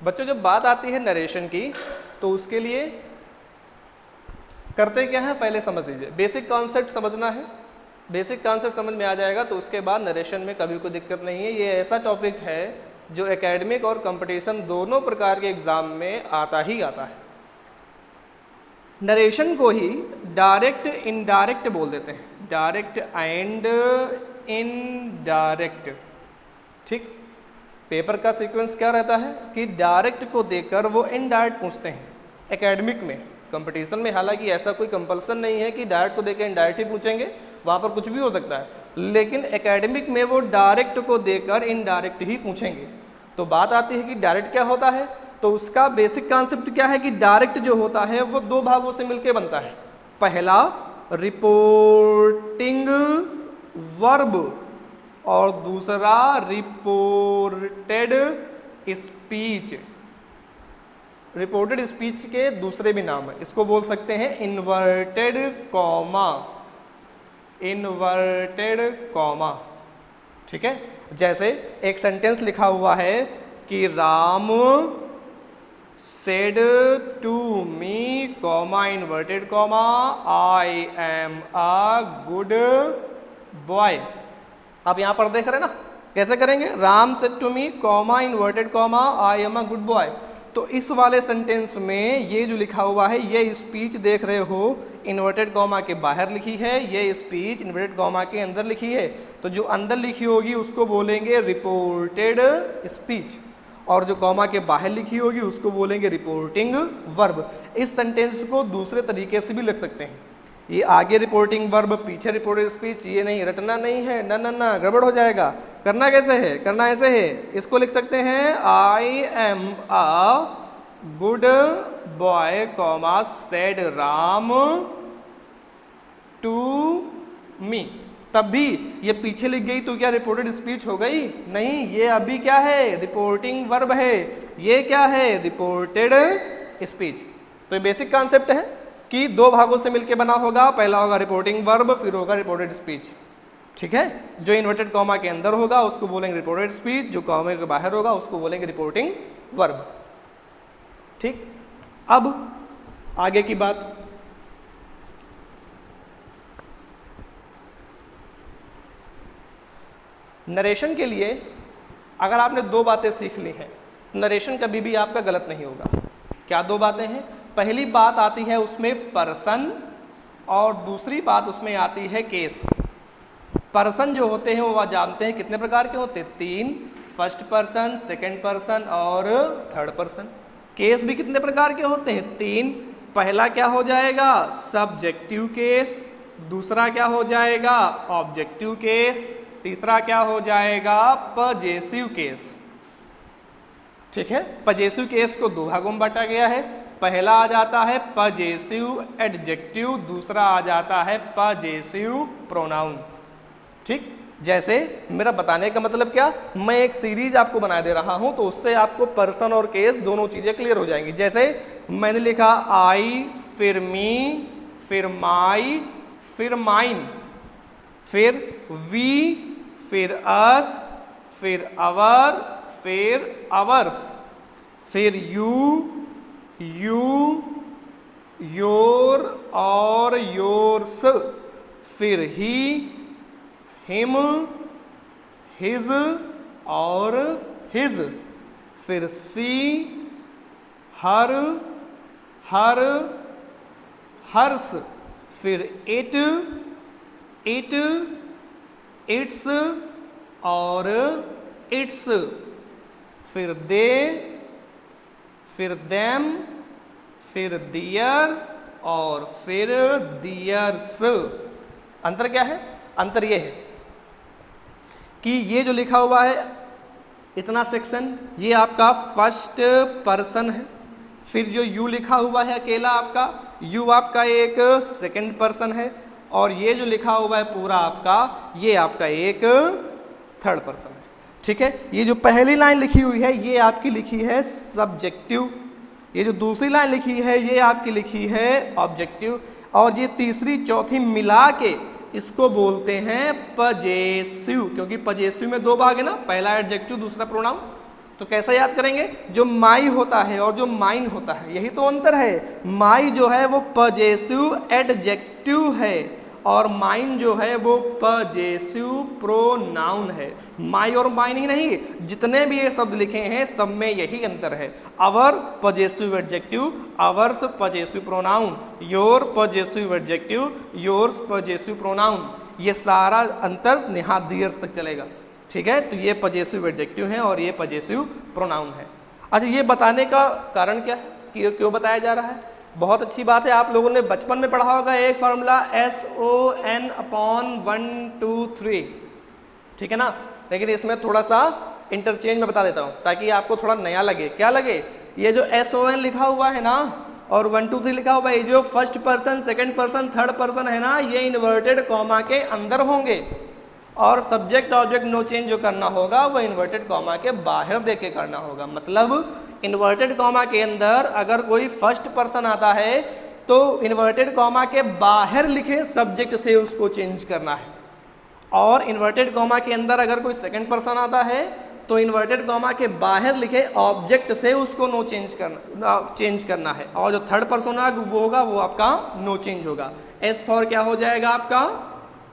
बच्चों जब बात आती है नरेशन की तो उसके लिए करते क्या है पहले समझ लीजिए, बेसिक कॉन्सेप्ट समझना है। बेसिक कॉन्सेप्ट समझ में आ जाएगा तो उसके बाद नरेशन में कभी कोई दिक्कत नहीं है। ये ऐसा टॉपिक है जो एकेडमिक और कंपटीशन दोनों प्रकार के एग्जाम में आता ही आता है। नरेशन को ही डायरेक्ट इनडायरेक्ट बोल देते हैं, डायरेक्ट एंड इनडायरेक्ट। ठीक, पेपर का सीक्वेंस क्या रहता है कि डायरेक्ट को देकर वो इनडायरेक्ट पूछते हैं एकेडमिक में। कंपटीशन में हालांकि ऐसा कोई कंपल्सन नहीं है कि डायरेक्ट को देकर इनडायरेक्ट ही पूछेंगे, वहाँ पर कुछ भी हो सकता है, लेकिन एकेडमिक में वो डायरेक्ट को देकर इनडायरेक्ट ही पूछेंगे। तो बात आती है कि डायरेक्ट क्या होता है, तो उसका बेसिक कॉन्सेप्ट क्या है कि डायरेक्ट जो होता है वो दो भागों से मिलकर बनता है। पहला रिपोर्टिंग वर्ब और दूसरा रिपोर्टेड स्पीच। रिपोर्टेड स्पीच के दूसरे भी नाम है, इसको बोल सकते हैं इन्वर्टेड कॉमा, इन्वर्टेड कॉमा। ठीक है, जैसे एक सेंटेंस लिखा हुआ है कि Ram said to me comma inverted comma I am a good boy. आप यहां पर देख रहे हैं ना, कैसे करेंगे, Ram said to me comma inverted comma I am a good boy. तो इस वाले सेंटेंस में ये जो लिखा हुआ है ये स्पीच देख रहे हो इन्वर्टेड कॉमा के बाहर लिखी है, ये स्पीच इन्वर्टेड कॉमा के अंदर लिखी है। तो जो अंदर लिखी होगी उसको बोलेंगे रिपोर्टेड स्पीच और जो कॉमा के बाहर लिखी होगी उसको बोलेंगे रिपोर्टिंग वर्ब। इस सेंटेंस को दूसरे तरीके से भी लिख सकते हैं, ये आगे रिपोर्टिंग वर्ब पीछे रिपोर्टेड स्पीच, ये नहीं रटना नहीं है, ना ना ना गड़बड़ हो जाएगा। करना कैसे है, करना ऐसे है, इसको लिख सकते हैं I am a good boy comma said Ram to me. तब भी ये पीछे लिख गई तो क्या रिपोर्टेड स्पीच हो गई, नहीं, ये अभी क्या है रिपोर्टिंग वर्ब है, ये क्या है रिपोर्टेड स्पीच। तो ये बेसिक कॉन्सेप्ट है कि दो भागों से मिलकर बना होगा, पहला होगा रिपोर्टिंग वर्ब फिर होगा रिपोर्टेड स्पीच। ठीक है, जो इन्वर्टेड कॉमा के अंदर होगा उसको बोलेंगे रिपोर्टेड स्पीच, जो कॉमा के बाहर होगा उसको बोलेंगे रिपोर्टिंग वर्ब। ठीक, अब आगे की बात, नरेशन के लिए अगर आपने दो बातें सीख ली हैं, नरेशन कभी भी आपका गलत नहीं होगा। क्या दो बातें हैं, पहली बात आती है उसमें पर्सन और दूसरी बात उसमें आती है केस। पर्सन जो होते हैं वो आप जानते हैं कितने प्रकार के होते हैं, तीन, फर्स्ट पर्सन, सेकंड पर्सन और थर्ड पर्सन। केस भी कितने प्रकार के होते हैं, तीन। पहला क्या हो जाएगा सब्जेक्टिव केस, दूसरा क्या हो जाएगा ऑब्जेक्टिव केस, तीसरा क्या हो जाएगा पजेसिव केस। ठीक है, पजेसिव केस को दो भागों में बांटा गया है, पहला आ जाता है पजेसिव एडजेक्टिव, दूसरा आ जाता है पजेसिव प्रोनाउन। ठीक, जैसे मेरा बताने का मतलब क्या, मैं एक सीरीज आपको बना दे रहा हूं तो उससे आपको पर्सन और केस दोनों चीजें क्लियर हो जाएंगी। जैसे मैंने लिखा आई फिर मी फिर माई फिर माइन, फिर वी फिर अस फिर अवर फिर अवर्स, फिर यू यू योर और योर्स, फिर ही हिम हिज और हिज, फिर सी हर हर हर्स, फिर इट इट इट्स और इट्स, फिर दे फिर देम फिर दियर और फिर दियर्स। अंतर क्या है, अंतर ये है कि ये जो लिखा हुआ है इतना सेक्शन ये आपका फर्स्ट पर्सन है, फिर जो यू लिखा हुआ है अकेला आपका यू आपका एक सेकंड पर्सन है, और ये जो लिखा हुआ है पूरा आपका ये आपका एक थर्ड पर्सन है। ठीक है, ये जो पहली लाइन लिखी हुई है ये आपकी लिखी है सब्जेक्टिव, ये जो दूसरी लाइन लिखी है ये आपकी लिखी है ऑब्जेक्टिव, और ये तीसरी चौथी मिला के इसको बोलते हैं पजेसिव, क्योंकि पजेसिव में दो भाग है ना, पहला एडजेक्टिव दूसरा प्रोनाउन। तो कैसे याद करेंगे? जो माई होता है और जो माइन होता है, यही तो अंतर है। माई जो है वो पजेसिव एडजेक्टिव है और माइन जो है वो पजेसिव प्रोनाउन है। माई और माइन ही नहीं, जितने भी ये शब्द लिखे हैं सब में यही अंतर है। Our possessive adjective, ours possessive pronoun, your possessive adjective, yours possessive pronoun, ये सारा अंतर निहाद ईयर्स तक चलेगा। ठीक है, तो ये पजेसिव एडजेक्टिव है और ये पजेसिव प्रोनाउन है। अच्छा, ये बताने का कारण क्या है कि क्यों बताया जा रहा है? बहुत अच्छी बात है, आप लोगों ने बचपन में पढ़ा होगा एक फार्मूला SON/1 2 3, ठीक है ना। लेकिन इसमें थोड़ा सा इंटरचेंज में बता देता हूँ ताकि आपको थोड़ा नया लगे। क्या लगे? ये जो SON लिखा हुआ है ना और 1 2 3 लिखा हुआ है, ये जो first person, second person, third person है ना, ये इन्वर्टेड कॉमा के अंदर होंगे और सब्जेक्ट ऑब्जेक्ट नो चेंज जो करना होगा वो इन्वर्टेड कॉमा के बाहर देके करना होगा। मतलब इन्वर्टेड कॉमा के अंदर अगर कोई फर्स्ट पर्सन आता है तो इन्वर्टेड कॉमा के बाहर लिखे सब्जेक्ट से उसको चेंज करना है, और इन्वर्टेड कॉमा के अंदर अगर कोई सेकंड पर्सन आता है तो इन्वर्टेड कॉमा के बाहर लिखे ऑब्जेक्ट से उसको नो चेंज करना है, और जो थर्ड पर्सन वो होगा वो आपका नो चेंज होगा। S फॉर क्या हो जाएगा आपका?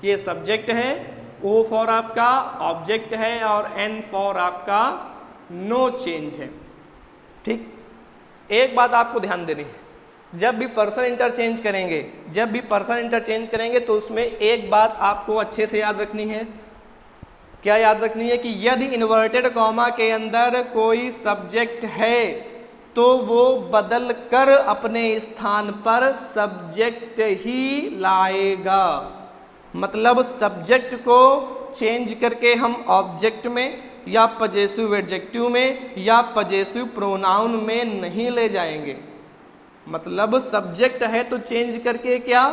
ये सब्जेक्ट है, O फॉर आपका ऑब्जेक्ट है और N फॉर आपका नो चेंज है। ठीक, एक बात आपको ध्यान देनी है, जब भी पर्सन इंटरचेंज करेंगे तो उसमें एक बात आपको अच्छे से याद रखनी है। क्या याद रखनी है? कि यदि इन्वर्टेड कॉमा के अंदर कोई सब्जेक्ट है तो वो बदल कर अपने स्थान पर सब्जेक्ट ही लाएगा। मतलब सब्जेक्ट को चेंज करके हम ऑब्जेक्ट में या पजेसिव एडजेक्टिव में या पजेसिव प्रोनाउन में नहीं ले जाएंगे। मतलब सब्जेक्ट है तो चेंज करके क्या?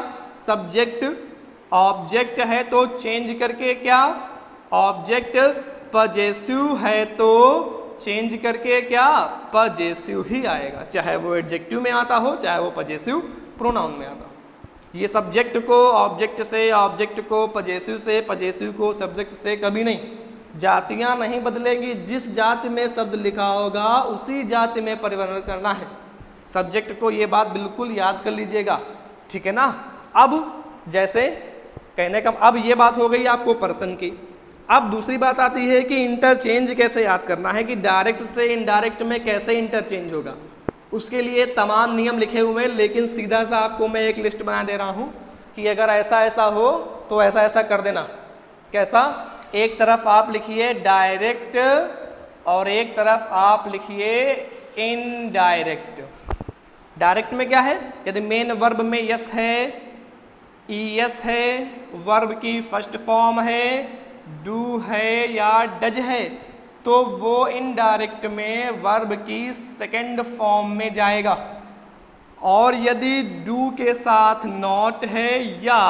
सब्जेक्ट। ऑब्जेक्ट है तो चेंज करके क्या? ऑब्जेक्ट। पजेसिव है तो चेंज करके क्या? पजेसिव ही आएगा, चाहे वो एडजेक्टिव में आता हो चाहे वो पजेसिव प्रोनाउन में आता हो। ये सब्जेक्ट को ऑब्जेक्ट से, ऑब्जेक्ट को पजेसिव से, पजेसिव को सब्जेक्ट से कभी नहीं। जातियां नहीं बदलेंगी, जिस जाति में शब्द लिखा होगा उसी जाति में परिवर्तन करना है। सब्जेक्ट को ये बात बिल्कुल याद कर लीजिएगा, ठीक है ना। अब जैसे कहने का, अब ये बात हो गई आपको पर्सन की। अब दूसरी बात आती है कि इंटरचेंज कैसे याद करना है, कि डायरेक्ट से इनडायरेक्ट में कैसे इंटरचेंज होगा। उसके लिए तमाम नियम लिखे हुए हैं, लेकिन सीधा सा आपको मैं एक लिस्ट बना दे रहा हूँ कि अगर ऐसा ऐसा हो तो ऐसा ऐसा कर देना। कैसा? एक तरफ आप लिखिए डायरेक्ट और एक तरफ आप लिखिए इनडायरेक्ट। डायरेक्ट में क्या है? यदि मेन वर्ब में यस है, ईएस है, वर्ब की फर्स्ट फॉर्म है, डू है या डज है, तो वो इनडायरेक्ट में वर्ब की सेकंड फॉर्म में जाएगा। और यदि डू के साथ नॉट है या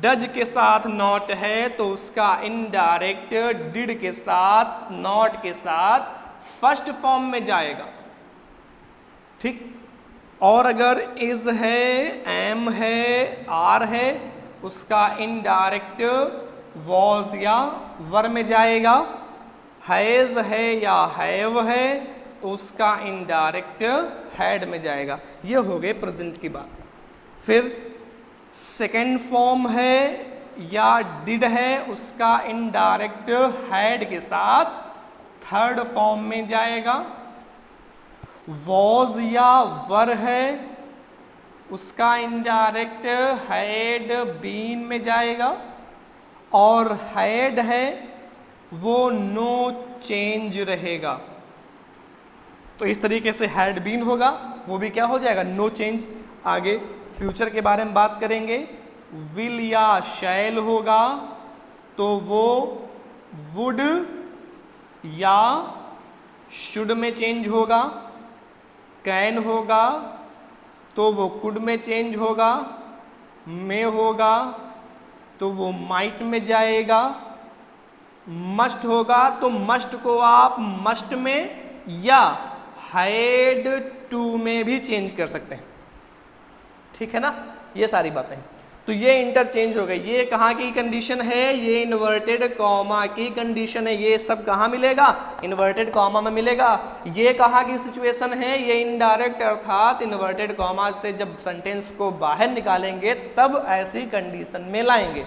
डज के साथ नॉट है तो उसका इनडायरेक्ट डिड के साथ, नॉट के साथ फर्स्ट फॉर्म में जाएगा। ठीक। और अगर इज है, एम है, आर है, उसका इनडायरेक्ट वॉज या वर में जाएगा। हैज है या हैव है तो उसका इनडायरेक्ट हैड में जाएगा। ये हो गए प्रेजेंट की बात। फिर सेकेंड फॉर्म है या डिड है, उसका इनडायरेक्ट हैड के साथ थर्ड फॉर्म में जाएगा। वॉज या वर है, उसका इनडायरेक्ट हैड बीन में जाएगा। और हैड है वो नो चेंज रहेगा। तो इस तरीके से हैड बीन होगा, वो भी क्या हो जाएगा? No change. आगे फ्यूचर के बारे में बात करेंगे। विल या शैल होगा तो वो वुड या शुड में चेंज होगा। कैन होगा तो वो कुड में चेंज होगा। मे होगा तो वो माइट में जाएगा। मस्ट होगा तो मस्ट को आप मस्ट में या हैड टू में भी चेंज कर सकते हैं। ठीक है ना, ये सारी बातें। तो ये इंटरचेंज हो गई। ये कहाँ की कंडीशन है, ये इन्वर्टेड कॉमा की कंडीशन है। ये सब कहाँ मिलेगा, इन्वर्टेड कॉमा में मिलेगा। ये कहाँ की सिचुएशन है, ये इनडायरेक्ट, अर्थात इन्वर्टेड कॉमा से जब सेंटेंस को बाहर निकालेंगे तब ऐसी कंडीशन में लाएंगे।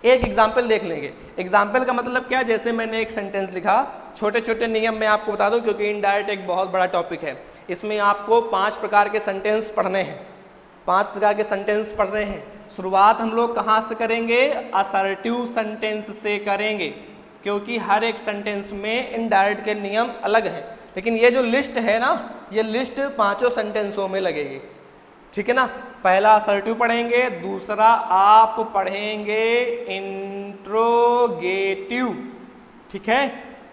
एक एग्जाम्पल देख लेंगे। एग्जाम्पल का मतलब क्या, जैसे मैंने एक सेंटेंस लिखा, छोटे छोटे नियम मैं आपको बता दूं क्योंकि इनडायरेक्ट एक बहुत बड़ा टॉपिक है। इसमें आपको 5 प्रकार के सेंटेंस पढ़ने हैं, 5 प्रकार के सेंटेंस पढ़ने हैं। शुरुआत हम लोग कहाँ से करेंगे, असर्टिव सेंटेंस से करेंगे, क्योंकि हर एक सेंटेंस में इनडायरेक्ट के नियम अलग हैं। लेकिन ये जो लिस्ट है ना, ये लिस्ट 5 सेंटेंसों में लगेगी, ठीक है ना। पहला असर्टिव पढ़ेंगे, दूसरा आप पढ़ेंगे इंट्रोगेटिव, ठीक है।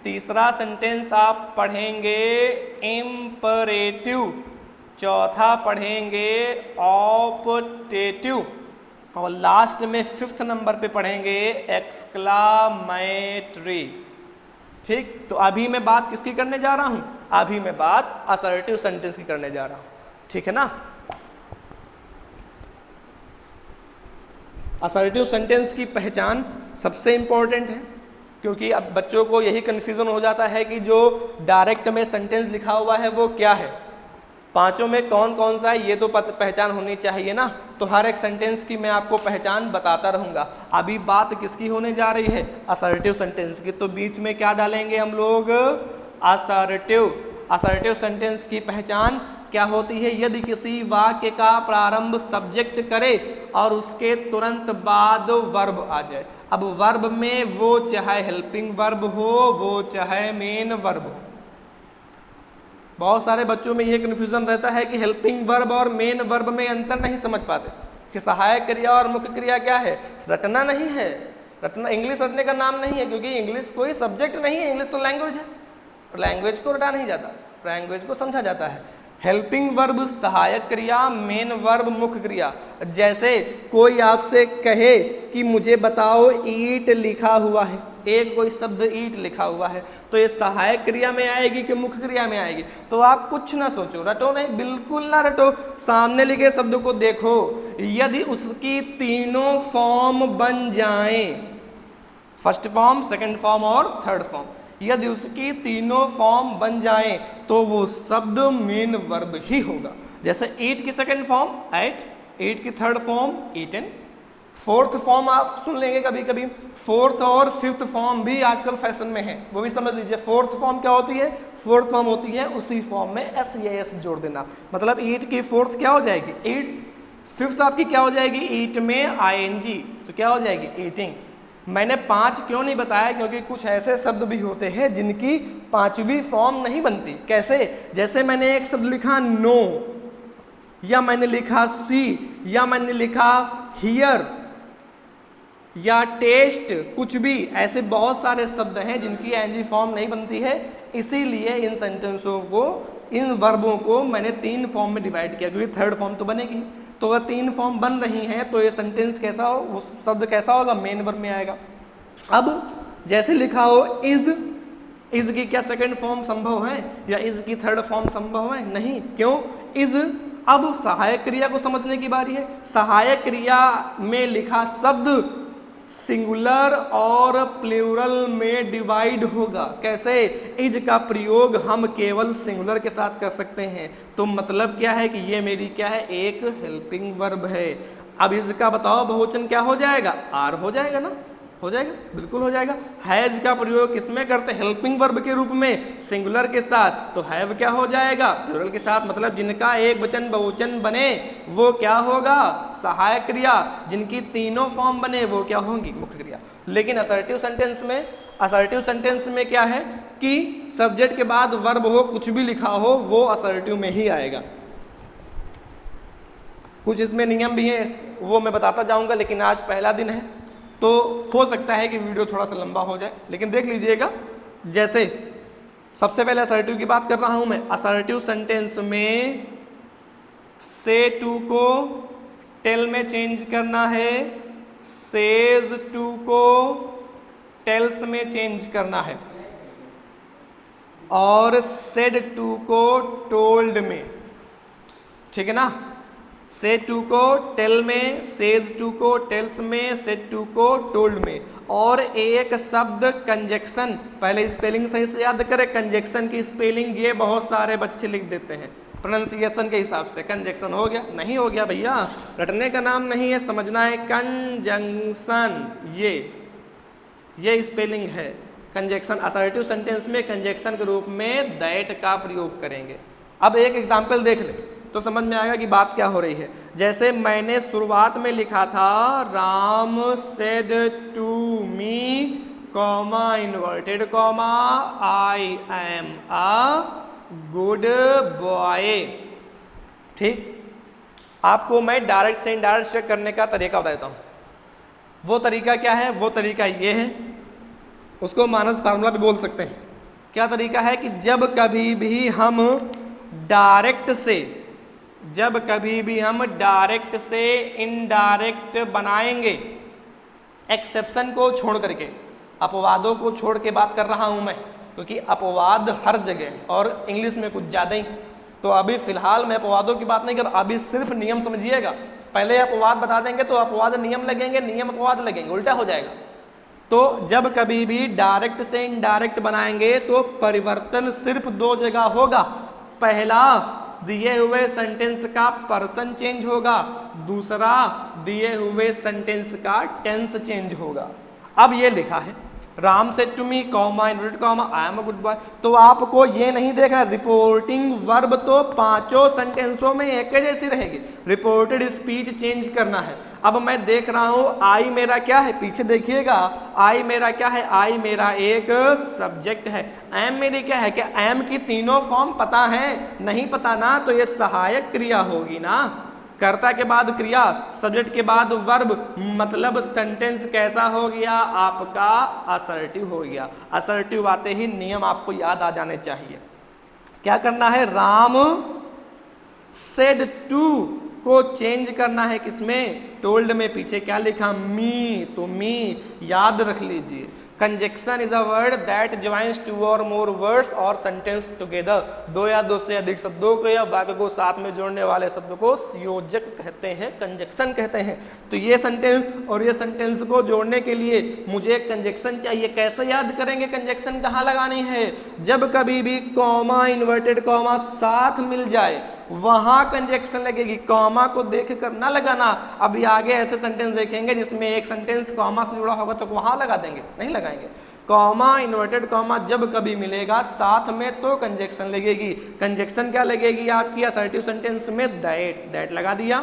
तीसरा सेंटेंस आप पढ़ेंगे इम्परेटिव, चौथा पढ़ेंगे ऑप्टेटिव, और लास्ट में 5th नंबर पे पढ़ेंगे एक्सक्लामेटरी, ठीक। तो अभी मैं बात किसकी करने जा रहा हूं, अभी मैं बात असर्टिव सेंटेंस की करने जा रहा हूं, ठीक है ना। असर्टिव सेंटेंस की पहचान सबसे इंपॉर्टेंट है, क्योंकि अब बच्चों को यही कन्फ्यूजन हो जाता है कि जो डायरेक्ट में सेंटेंस लिखा हुआ है वो क्या है, 5 में कौन कौन सा है, ये तो पहचान होनी चाहिए ना। तो हर एक सेंटेंस की मैं आपको पहचान बताता रहूँगा। अभी बात किसकी होने जा रही है, असर्टिव सेंटेंस की। तो बीच में क्या डालेंगे हम लोग, असर्टिव। असर्टिव सेंटेंस की पहचान क्या होती है, यदि किसी वाक्य का प्रारंभ सब्जेक्ट करे और उसके तुरंत बाद वर्ब आ जाए। अब वर्ब में वो चाहे हेल्पिंग वर्ब हो, वो चाहे मेन वर्ब हो। बहुत सारे बच्चों में ये कन्फ्यूजन रहता है कि हेल्पिंग वर्ब और मेन वर्ब में अंतर नहीं समझ पाते कि सहायक क्रिया और मुख्य क्रिया क्या है। रटना नहीं है, रटना इंग्लिश रटने का नाम नहीं है, क्योंकि इंग्लिश कोई सब्जेक्ट नहीं है, इंग्लिश तो लैंग्वेज है। लैंग्वेज को रटा नहीं जाता, लैंग्वेज को समझा जाता है। हेल्पिंग वर्ब सहायक क्रिया, मेन वर्ब मुख्य क्रिया। जैसे कोई आपसे कहे कि मुझे बताओ ईट लिखा हुआ है, एक कोई शब्द ईट लिखा हुआ है, तो ये सहायक क्रिया में आएगी कि मुख्य क्रिया में आएगी। तो आप कुछ ना सोचो, रटो नहीं, बिल्कुल ना रटो, सामने लिखे शब्द को देखो। यदि उसकी तीनों फॉर्म बन जाएं, फर्स्ट फॉर्म, सेकंड फॉर्म और थर्ड फॉर्म, यदि उसकी तीनों फॉर्म बन जाएं तो वो शब्द मेन वर्ब ही होगा। जैसे ईट की सेकंड फॉर्म एट, ईट की third form eaten, fourth form आप सुन लेंगे कभी कभी, फोर्थ और फिफ्थ फॉर्म भी आजकल फैशन में है, वो भी समझ लीजिए। फोर्थ फॉर्म क्या होती है, फोर्थ फॉर्म होती है उसी फॉर्म में एस या एस जोड़ देना, मतलब ईट की फोर्थ क्या हो जाएगी, ईट्स। फिफ्थ आपकी क्या हो जाएगी, ईट में आईएनजी, तो क्या हो जाएगी, ईटिंग। मैंने 5 क्यों नहीं बताया, क्योंकि कुछ ऐसे शब्द भी होते हैं जिनकी 5वीं फॉर्म नहीं बनती। कैसे, जैसे मैंने एक शब्द लिखा नो, या मैंने लिखा सी, या मैंने लिखा हियर, या टेस्ट, कुछ भी ऐसे बहुत सारे शब्द हैं जिनकी एनजी फॉर्म नहीं बनती है। इसीलिए इन सेंटेंसों को, इन वर्बों को मैंने 3 फॉर्म में डिवाइड किया, क्योंकि थर्ड फॉर्म तो बनेगी। तो अगर 3 फॉर्म बन रही हैं तो ये सेंटेंस कैसा हो, वो शब्द कैसा होगा, मेन वर्ब में आएगा। अब जैसे लिखा हो इज, इज की क्या सेकंड फॉर्म संभव है, या इज की थर्ड फॉर्म संभव है, नहीं। क्यों, इज। अब सहायक क्रिया को समझने की बारी है। सहायक क्रिया में लिखा शब्द सिंगुलर और प्लूरल में डिवाइड होगा। कैसे, इज का प्रयोग हम केवल सिंगुलर के साथ कर सकते हैं, तो मतलब क्या है कि ये मेरी क्या है, एक हेल्पिंग वर्ब है। अब इज का बताओ बहुवचन क्या हो जाएगा, आर हो जाएगा ना, हो जाएगा, बिल्कुल हो जाएगा। हैज का प्रयोग किसमें करते हैं, हेल्पिंग वर्ब के रूप में, सिंगुलर के साथ, तो हैव क्या हो जाएगा, प्लूरल के साथ। मतलब जिनका एक वचन बहुवचन बने वो क्या होगा, सहायक क्रिया। जिनकी तीनों फॉर्म बने वो क्या होंगी, मुख्य क्रिया। लेकिन असर्टिव सेंटेंस में, असर्टिव सेंटेंस में क्या है कि सब्जेक्ट के बाद वर्ब हो, कुछ भी लिखा हो, वो असर्टिव में ही आएगा। कुछ इसमें नियम भी हैं, वो मैं बताता जाऊंगा, लेकिन आज पहला दिन है तो हो सकता है कि वीडियो थोड़ा सा लंबा हो जाए, लेकिन देख लीजिएगा। जैसे सबसे पहले असर्टिव की बात कर रहा हूं मैं। असर्टिव सेंटेंस में से टू को टेल में चेंज करना है, सेज टू को टेल्स में चेंज करना है, और सेड टू को टोल्ड में, ठीक है ना। से टू को टेल में, सेज टू को टेल्स में, सेड टू को टोल्ड में। और एक शब्द कंजक्शन, पहले स्पेलिंग सही से याद करें। कंजक्शन की स्पेलिंग ये बहुत सारे बच्चे लिख देते हैं प्रोनाउंसिएशन के हिसाब से। कंजक्शन हो गया, नहीं हो गया भैया, रटने का नाम नहीं है, समझना है। कंजंक्शन, ये स्पेलिंग है कंजक्शन। असर्टिव सेंटेंस में कंजक्शन के रूप में दैट का प्रयोग करेंगे। अब एक एग्जाम्पल देख ले तो समझ में आएगा कि बात क्या हो रही है। जैसे मैंने शुरुआत में लिखा था Ram said to me comma inverted comma I am a good boy. ठीक, आपको मैं डायरेक्ट से इनडायरेक्ट चेक करने का तरीका बताता हूँ। वो तरीका क्या है? वो तरीका ये है, उसको मानस फार्मूला भी बोल सकते हैं। क्या तरीका है कि जब कभी भी हम डायरेक्ट से इनडायरेक्ट बनाएंगे, एक्सेप्शन को छोड़ करके, अपवादों को छोड़ के बात कर रहा हूं मैं, क्योंकि अपवाद हर जगह और इंग्लिश में कुछ ज़्यादा ही। तो अभी फिलहाल मैं अपवादों की बात नहीं कर रहा, अभी सिर्फ नियम समझिएगा। पहले अपवाद बता देंगे तो अपवाद नियम लगेंगे, नियम अपवाद लगेंगे, उल्टा हो जाएगा। तो जब कभी भी डायरेक्ट से इनडायरेक्ट बनाएंगे तो परिवर्तन सिर्फ दो जगह होगा। पहला, दिए हुए सेंटेंस का पर्सन चेंज होगा, दूसरा दिए हुए सेंटेंस का टेंस चेंज होगा। अब ये लिखा है Ram said to me comma inverted comma I am a good boy, तो आपको ये नहीं देखना रिपोर्टिंग वर्ब तो पांचों सेंटेंसों में एक जैसी रहेगी, रिपोर्टेड स्पीच चेंज करना है। अब मैं देख रहा हूं आई मेरा क्या है, पीछे देखिएगा, आई मेरा क्या है, आई मेरा एक सब्जेक्ट है। एम मेरी क्या है, क्या एम की तीनों फॉर्म पता है? नहीं पता ना, तो ये सहायक क्रिया होगी ना। कर्ता के बाद क्रिया, सब्जेक्ट के बाद वर्ब, मतलब सेंटेंस कैसा हो गया आपका? असर्टिव हो गया। असर्टिव आते ही नियम आपको याद आ जाने चाहिए। क्या करना है? राम सेड टू को चेंज करना है किसमें? टोल्ड में। पीछे क्या लिखा? मी, तो मी याद रख लीजिए। Conjunction is a word that joins two और मोर वर्ड्स और सेंटेंस टुगेदर। दो या दो से अधिक शब्दों को या वाक्य को साथ में जोड़ने वाले शब्द को संयोजक कहते हैं, कंजक्शन कहते हैं। तो ये सेंटेंस और ये सेंटेंस को जोड़ने के लिए मुझे कंजक्शन चाहिए। कैसे याद करेंगे? कंजक्शन कहाँ लगानी है? जब कभी भी कॉमा इन्वर्टेड कॉमा साथ मिल जाए वहां कंजक्शन लगेगी, कॉमा को देख कर ना लगाना। अभी आगे ऐसे सेंटेंस देखेंगे जिसमें एक सेंटेंस कॉमा से जुड़ा होगा तो वहां लगा देंगे, नहीं लगाएंगे। कॉमा इन्वर्टेड कॉमा जब कभी मिलेगा साथ में तो कंजक्शन लगेगी। कंजक्शन क्या लगेगी आपकी? असर्टिव सेंटेंस में दैट लगा दिया,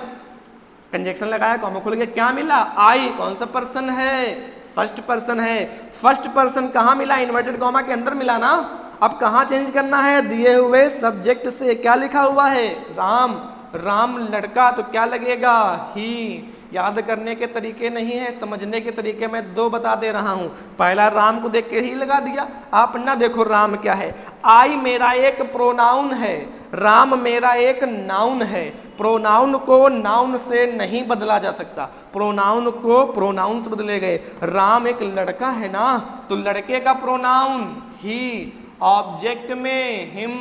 कंजक्शन लगाया, कॉमा खुल गया। क्या मिला? आई। कौन सा पर्सन है? फर्स्ट पर्सन है। फर्स्ट पर्सन कहाँ मिला? इन्वर्टेड कॉमा के अंदर मिला ना। अब कहाँ चेंज करना है? दिए हुए सब्जेक्ट से। क्या लिखा हुआ है? राम। राम लड़का, तो क्या लगेगा? ही। याद करने के तरीके नहीं है, समझने के तरीके मैं दो बता दे रहा हूं। पहला राम को देख के ही लगा दिया। आप ना देखो राम क्या है। आई मेरा एक प्रोनाउन है, राम मेरा एक नाउन है। प्रोनाउन को नाउन से नहीं बदला जा सकता, प्रोनाउन को प्रोनाउन से बदले गए। राम एक लड़का है ना, तो लड़के का प्रोनाउन ही, ऑब्जेक्ट में हिम,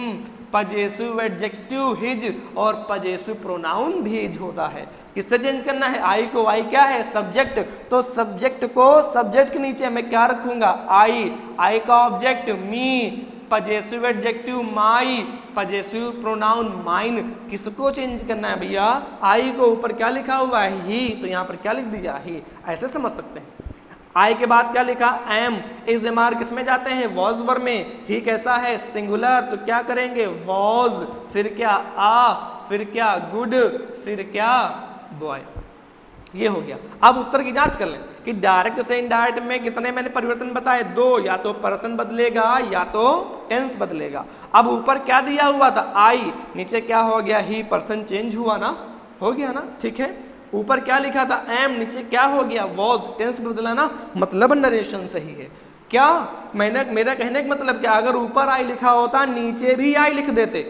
पजेसिव एडजेक्टिव हिज और पजेसिव प्रोनाउन भी हिज होता है। किससे चेंज करना है? आई को। आई क्या है? सब्जेक्ट। तो सब्जेक्ट को सब्जेक्ट के नीचे मैं क्या रखूंगा? आई। आई का ऑब्जेक्ट मी, पजेसिव एडजेक्टिव माई, पजेसिव प्रोनाउन माइन। किसको चेंज करना है भैया? आई को। ऊपर क्या लिखा हुआ है? ही, तो यहाँ पर क्या लिख दिया? ही। ऐसे समझ सकते हैं। आई के बाद क्या लिखा? एम। एम किस में जाते हैं? वॉज वर्ब में। ही कैसा है? सिंगुलर, तो क्या करेंगे? वॉज, फिर क्या? आ, फिर क्या? गुड, फिर क्या? बॉय। ये हो गया। अब उत्तर की जांच कर लें कि डायरेक्ट से इनडायरेक्ट में कितने मैंने परिवर्तन बताए? दो। या तो पर्सन बदलेगा या तो टेंस बदलेगा। अब ऊपर क्या दिया हुआ था? आई, नीचे क्या हो गया? ही। पर्सन चेंज हुआ ना, हो गया ना, ठीक है। ऊपर क्या लिखा था? एम, नीचे क्या हो गया? वॉज, टेंस बदला ना, मतलब नरेशन सही है। क्या मेरा कहने का मतलब क्या? अगर ऊपर आई लिखा होता नीचे भी आई लिख देते।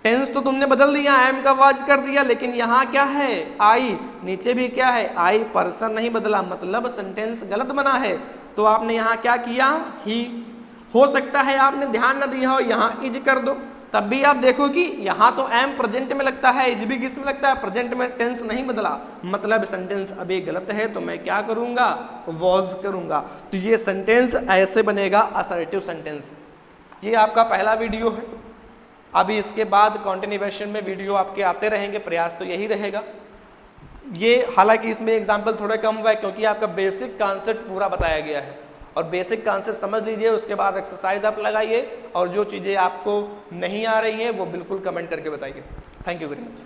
टेंस तो तुमने बदल दिया, एम का वॉज कर दिया, लेकिन यहाँ क्या है? आई, नीचे भी क्या है? आई। पर्सन नहीं बदला, मतलब सेंटेंस गलत बना है। तो आपने यहाँ क्या किया? ही। हो सकता है आपने ध्यान न दिया हो, यहाँ इज कर दो, तब भी आप देखो कि यहाँ तो एम प्रेजेंट में लगता है, इज भी किस में लगता है, प्रेजेंट में, टेंस नहीं बदला, मतलब सेंटेंस अभी गलत है, तो मैं क्या करूंगा, वॉज करूंगा। तो ये सेंटेंस ऐसे बनेगा असर्टिव सेंटेंस। ये आपका पहला वीडियो है। अभी इसके बाद कंटिन्यूएशन में वीडियो आपके आते रहेंगे, प्रयास तो यही रहेगा। ये हालांकि इसमें एग्जाम्पल थोड़े कम हुआ है क्योंकि आपका बेसिक कॉन्सेप्ट पूरा बताया गया है, और बेसिक कॉन्सेप्ट समझ लीजिए, उसके बाद एक्सरसाइज आप लगाइए, और जो चीज़ें आपको नहीं आ रही हैं वो बिल्कुल कमेंट करके बताइए। Thank you very much.